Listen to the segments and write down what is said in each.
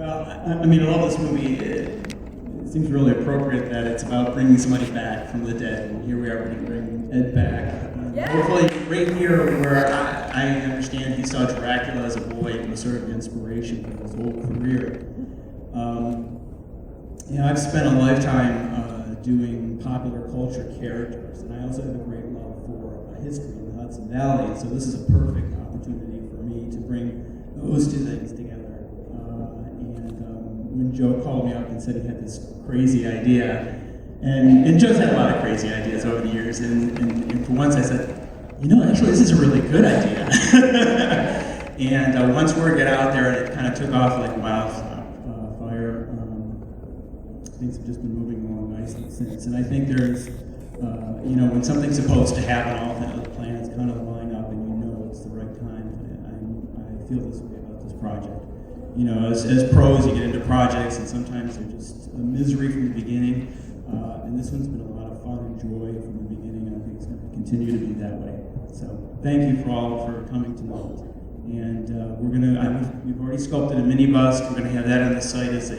Well, I mean, I love this movie. It seems really appropriate that it's about bringing somebody back from the dead, and here we are going to bring Ed back. Hopefully, right here, where I understand he saw Dracula as a boy, and was sort of inspiration for his whole career. I've spent a lifetime doing popular culture characters, and I also have a great love for history in the Hudson Valley, and so this is a perfect opportunity for me to bring those two things together. When Joe called me up and said he had this crazy idea, and Joe's had a lot of crazy ideas over the years, and for once I said, actually this is a really good idea. And once word got out there, it kind of took off like wildfire. Things have just been moving along nicely since, and I think there's, when something's supposed to happen, all the plans kind of line up, and it's the right time. I feel this way about this project. As pros, you get into projects, and sometimes they're just a misery from the beginning. And this one's been a lot of fun and joy from the beginning, and I think it's going to continue to be that way. So thank you for coming tonight. And we've already sculpted a mini bust. We're going to have that on the site as a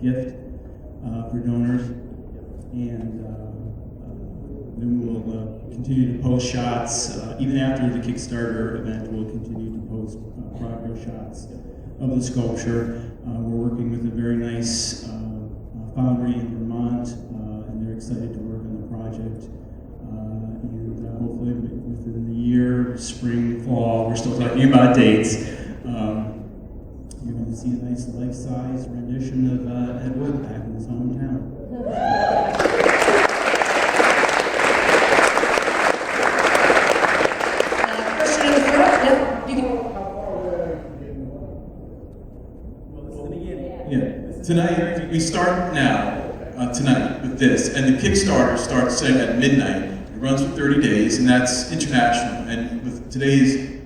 gift for donors. And then we'll continue to post shots. Even after the Kickstarter event, we'll continue to post progress shots of the sculpture. We're working with a very nice foundry in Vermont, and they're excited to work on the project. And hopefully within the year, spring, fall, we're still talking about dates. You're going to see a nice life-size rendition of Ed Wood back in his hometown. Question in the front? Yep, you can. Tonight, we start now, tonight, with this, and the Kickstarter starts at midnight. It runs for 30 days, and that's international. And with today's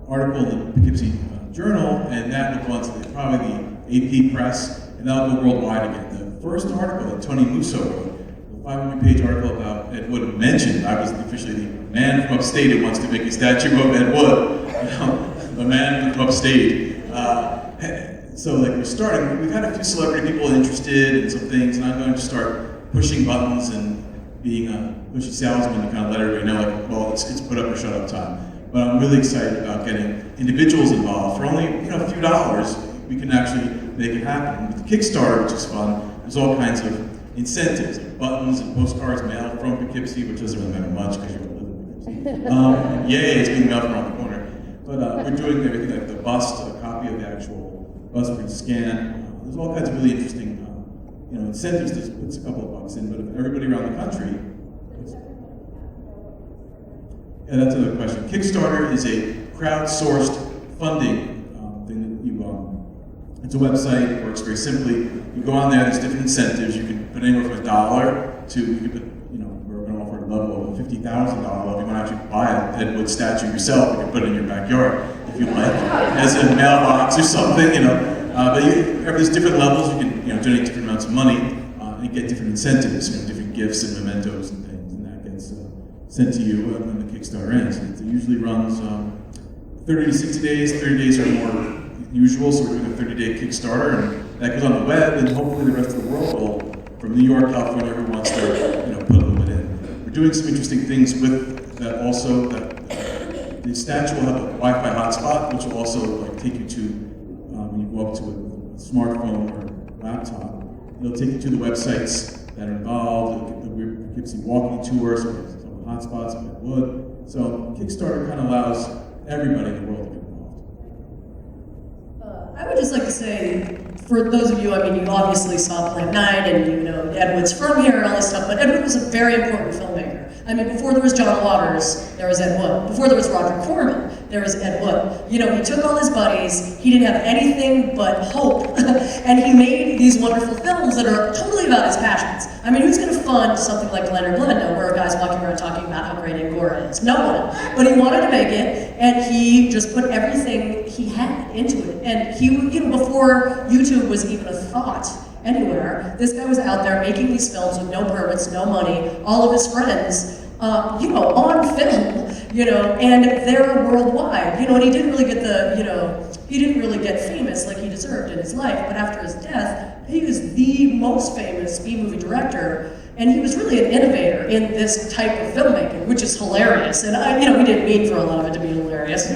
article in the Poughkeepsie Journal, and that will go on to probably the AP Press, and that'll go worldwide again. The first article that Tony Musso wrote, the 500-page article about Ed Wood, mentioned I was officially the man from upstate who wants to make a statue of Ed Wood. The man from upstate. So we're starting, we've had a few celebrity people interested in some things, and I'm going to start pushing buttons and being a pushy salesman to kind of let everybody know, it's put up or shut up time. But I'm really excited about getting individuals involved. For only a few dollars, we can actually make it happen. With the Kickstarter, which is fun, there's all kinds of incentives, like buttons and postcards mailed from Poughkeepsie, which doesn't really matter much because you don't live in Poughkeepsie. Yay, it's being mailed from around the corner. But we're doing everything like the bust, a copy of the actual bust print scan. There's all kinds of really interesting incentives to put a couple of bucks in, but if everybody around the country. Yeah, that's another question. Kickstarter is a crowdsourced funding thing that it's a website, it works very simply. You go on there, there's different incentives. You can put anywhere from $1 to, you can put, we're going to offer a level of $50,000 if you want to actually buy an Ed Wood statue yourself, you can put it in your backyard if you like, as a mailbox or something, But there's different levels. You can donate different amounts of money and get different incentives, different gifts and mementos and things, and that gets sent to you when the Kickstarter ends. It usually runs 30 to 60 days. 30 days are more usual, so we're doing a 30-day Kickstarter, and that goes on the web, and hopefully the rest of the world will, from New York, California, who wants to put a little bit in. We're doing some interesting things with that also. The statue will have a Wi-Fi hotspot, which will also take you to, when you go up to a smartphone or laptop, it'll take you to the websites that are involved, the Weird Poughkeepsie walking tours, some hotspots of Ed Wood. So Kickstarter kind of allows everybody in the world to get involved. I would just like to say, for those of you, you obviously saw Plan 9, and Ed Wood's from here and all this stuff, but Ed Wood was a very important filmmaker. Before there was John Waters, there was Ed Wood. Before there was Roger Corman, there was Ed Wood. He took all his buddies, he didn't have anything but hope, and he made these wonderful films that are totally about his passions. Who's going to fund something like Leonard Glenda, where a guy's walking around talking about how great Angora is? No one. But he wanted to make it, and he just put everything he had into it. And he, before YouTube was even a thought anywhere, this guy was out there making these films with no permits, no money, all of his friends, on film, and they're worldwide, and he didn't really get the, he didn't really get famous like he deserved in his life, but after his death, he was the most famous B-movie director, and he was really an innovator in this type of filmmaking, which is hilarious. And we didn't mean for a lot of it to be hilarious,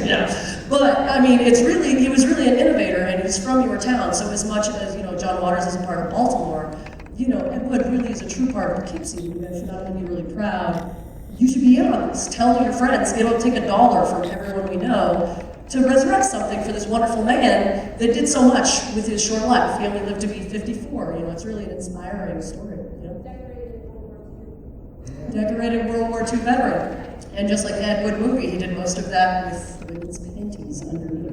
but I mean, he was really an innovator, and he's from your town. So as much as John Waters is a part of Baltimore, Ed Wood really is a true part of Poughkeepsie. You guys should not only be really proud. You should be in on this. Tell your friends. It'll take $1 from everyone we know to resurrect something for this wonderful man that did so much with his short life. He only lived to be 54. It's really an inspiring story. Decorated World War II veteran. And just like the Ed Wood movie, he did most of that with women's panties underneath.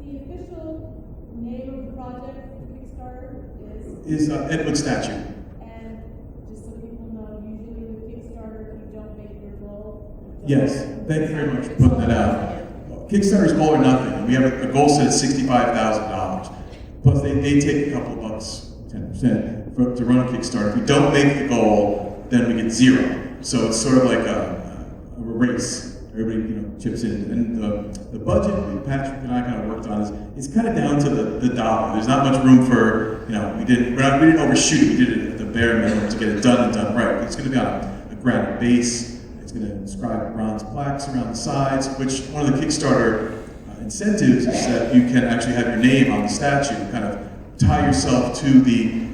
The official name of the project, the Kickstarter, Is Ed Wood statue. and just so people know, usually with Kickstarter, if you don't make your goal. Yes, thank you very much for putting that out. Kickstarter's goal or nothing. We have a goal set at $65,000. Plus, they take a couple of bucks, 10%, to run a Kickstarter. If we don't make the goal, then we get 0. So it's sort of like a race. Everybody, chips in. And the budget that Patrick and I kind of worked on is kind of down to the dollar. There's not much room for, we didn't overshoot it. We did it at the bare minimum to get it done and done right. But it's going to be on a granite base. It's going to inscribe bronze plaques around the sides, which one of the Kickstarter incentives is that you can actually have your name on the statue and kind of tie yourself to the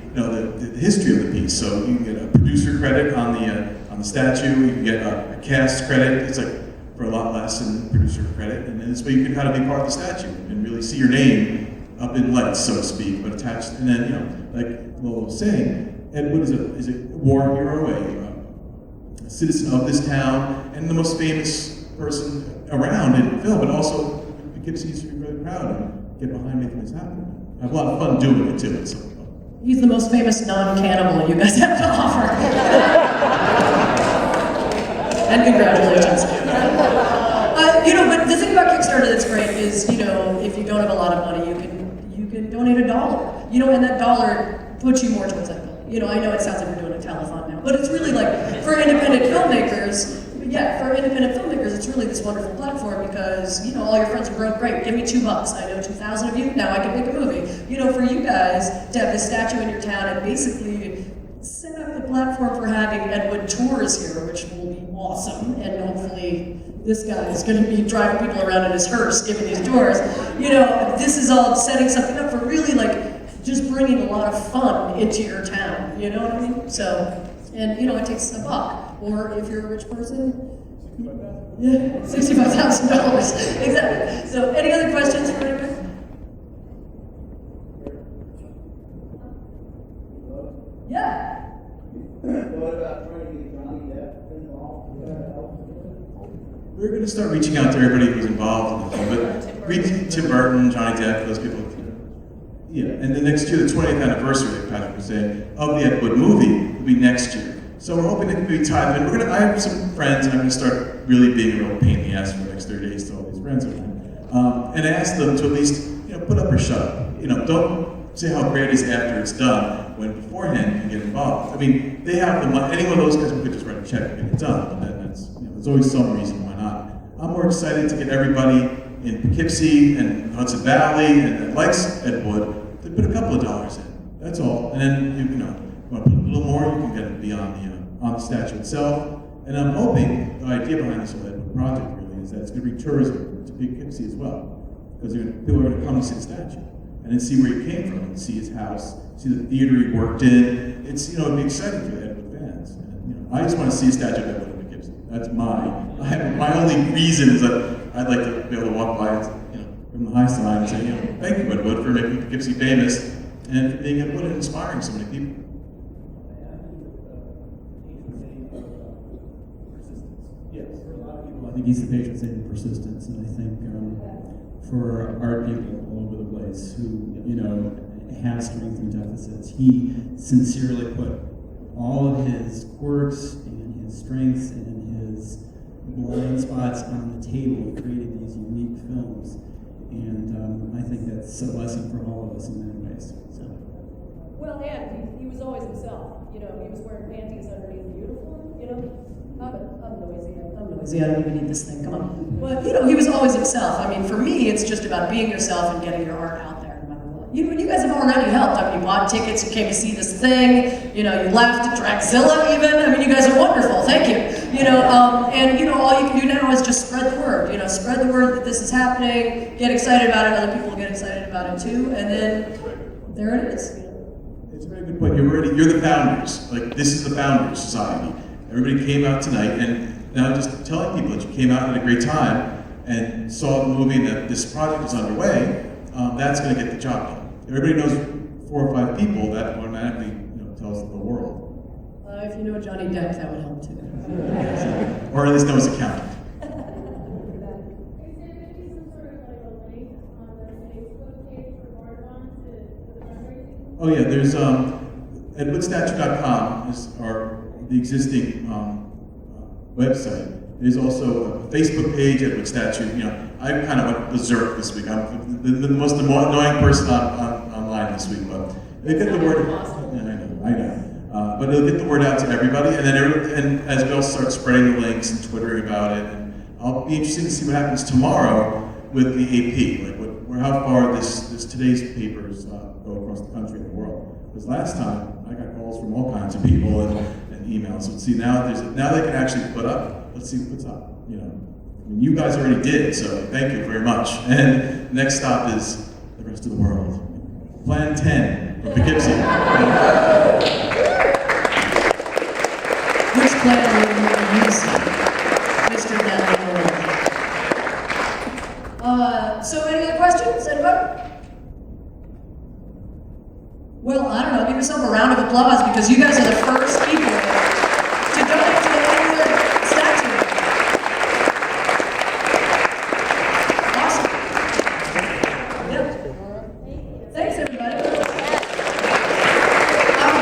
history of the piece. So you can get a producer credit on the statue. You can get a cast credit. It's like for a lot less than producer credit, and this way you can kind of be part of the statue and really see your name up in lights, so to speak, but attached. And then, like Lola was saying, Ed Wood is a war hero, a citizen of this town, and the most famous person around in film, but also Poughkeepsie should be really proud and get behind making this happen. I have a lot of fun doing it too. So. He's the most famous non-cannibal you guys have to offer. And congratulations. But the thing about Kickstarter that's great is, if you don't have a lot of money, you can donate $1. And that dollar puts you more towards that goal. I know it sounds like we're doing a telethon now, but it's really like for independent filmmakers. Yeah, for independent filmmakers, it's really this wonderful platform because all your friends are broke. Great, give me $2. I know 2,000 of you. Now I can make a movie. For you guys to have this statue in your town and basically set up the platform for having Ed Wood tours here, which will be awesome, and hopefully this guy is going to be driving people around in his hearse giving these tours. This is all setting something up for really just bringing a lot of fun into your town. You know what I mean? So, and it takes $1, or if you're a rich person, yeah, $65,000. Exactly. So, any other questions for anybody? Yeah. What about trying to get Johnny Depp involved? We're going to start reaching out to everybody who's involved in the film, but Tim Burton, Johnny Depp, those people. Yeah, and the next year, the 20th anniversary, like Patrick was saying, of the Ed Wood movie will be next year. So we're hoping it can be tied in. I have some friends, and I'm going to start really being a real pain in the ass for the next 30 days to all these friends of mine. And ask them to at least, put up or shut up. Don't say how great it is after it's done, when beforehand you can get involved. I mean, they have the money. Any one of those guys could just write a check and get it done. But that's, there's always some reason why not. I'm more excited to get everybody in Poughkeepsie and Hudson Valley and that likes Ed Wood to put a couple of dollars in. That's all. And then you want to put a little more, you can get it beyond on the statue itself. And I'm hoping the idea behind this whole Ed Wood project really is that it's going to bring tourism to Poughkeepsie as well, because people are going to come to see the statue and then see where he came from, and see his house, see the theater he worked in. It's it'd be exciting for the Ed Wood fans. And, I just want to see a statue of Ed Wood in Poughkeepsie. That's my only reason is that I'd like to be able to walk by, from the high side and say, thank you, Ed Wood, for making Poughkeepsie famous and for being Ed Wood and inspiring so many people. Yes, for a lot of people, I think he's the patron saint of persistence, and I think for art people all over the place who, have strengths and deficits, he sincerely put all of his quirks and his strengths and his blind spots on the table, created these unique films. And I think that's a blessing for all of us in many ways. So. Well, and he was always himself. You know, he was wearing panties underneath the uniform. You know, I'm noisy. I don't even need this thing. Come on. But you know, he was always himself. I mean, for me, it's just about being yourself and getting your art out there, no matter what. You guys have already helped. I mean, you bought tickets, you came to see this thing. You know, you laughed at Dragzilla even. I mean, you guys are wonderful. Thank you. You know, and you know, all you can do now is just spread the word. You know, spread the word that this is happening. Get excited about it. Other people will get excited about it too. And then there it is. You know. It's a very good point. You're the founders. Like, this is the Founders Society. Everybody came out tonight, and now just telling people that you came out at a great time and saw the movie and that this project is underway, that's going to get the job done. Everybody knows 4 or 5 people, that automatically tells the world. If you know Johnny Depp, that would help too. Or at least know his accountant. Is there going to be some sort of like a link on the Facebook page for Bardavon to the fundraising? Oh yeah, there's edwoodstatue.com is the existing website. There's also a Facebook page, Edwood Statue. You know, I kind of went berserk this week. I'm the most annoying person online this week, but they get the word. Yeah, I know. But it'll get the word out to everybody, and then and as we all start spreading the links and twittering about it, and I'll be interested to see what happens tomorrow with the AP, like how far today's papers go across the country and the world. Because last time I got calls from all kinds of people and emails. So see now they can actually put up. Let's see what's up. You know, I mean, you guys already did, so thank you very much. And next stop is the rest of the world. Plan 10 for Poughkeepsie. Which plan are you use, Mr. Netherworld? So any other questions, anybody? Well, I don't know, give yourself a round of applause because you guys are the first people to donate to the Netherworld statue. Awesome. Yep. Thanks, everybody. If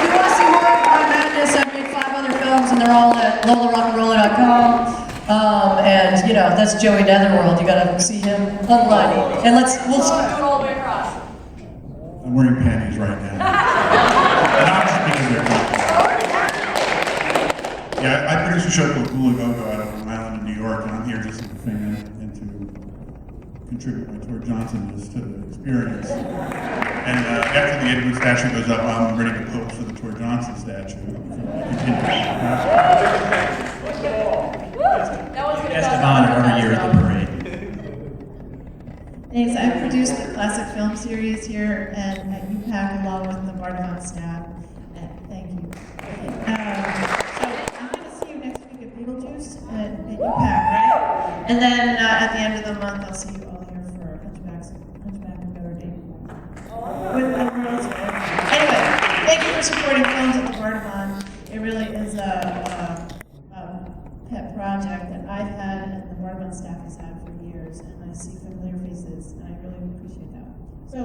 you want to see more of my madness, I made 5 other films and they're all at Lola Rock'N'Rolla.com. And you know, that's Joey Netherworld. You gotta see him online. And we'll do it all the way across. I'm wearing panties right now. Not just because they're comfortable. Yeah, I produce a show called Ghoul out of Long Island in New York, and I'm here just as a fan and to contribute my Tor Johnson to the experience. And after the Edwood statue goes up, I'm ready to pose for the Tor Johnson statue. Guest of honor every year at the parade. Thanks. I produced the classic film series here at UPAC along with the Bardavon staff. Thank you. So I'm going to see you next week at Beetlejuice at UPAC, right? And then at the end of the month, I'll see you all here for Hunchback of Notre Dame. Anyway, thank you for supporting films at the Bardavon. It really is a pet project that I've had and the Bardavon staff has had for years, and I see familiar faces, and I really appreciate that. So,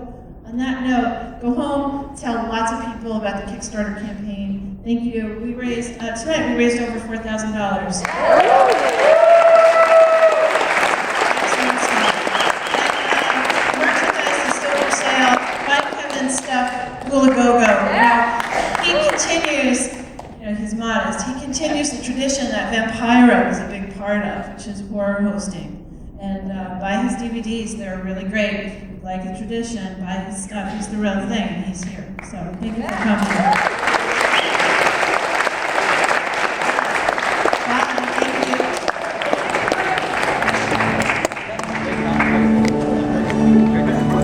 on that note, go home, tell lots of people about the Kickstarter campaign. Thank you. We raised, tonight we raised over $4,000. Merchandise is still for sale. Buy Kevin's stuff, AGogo. He continues. He's modest. He continues the tradition that Vampiro was a big part of, which is horror hosting. And buy his DVDs, they're really great. If you like the tradition, buy his stuff. He's the real thing, and he's here. So thank you for coming.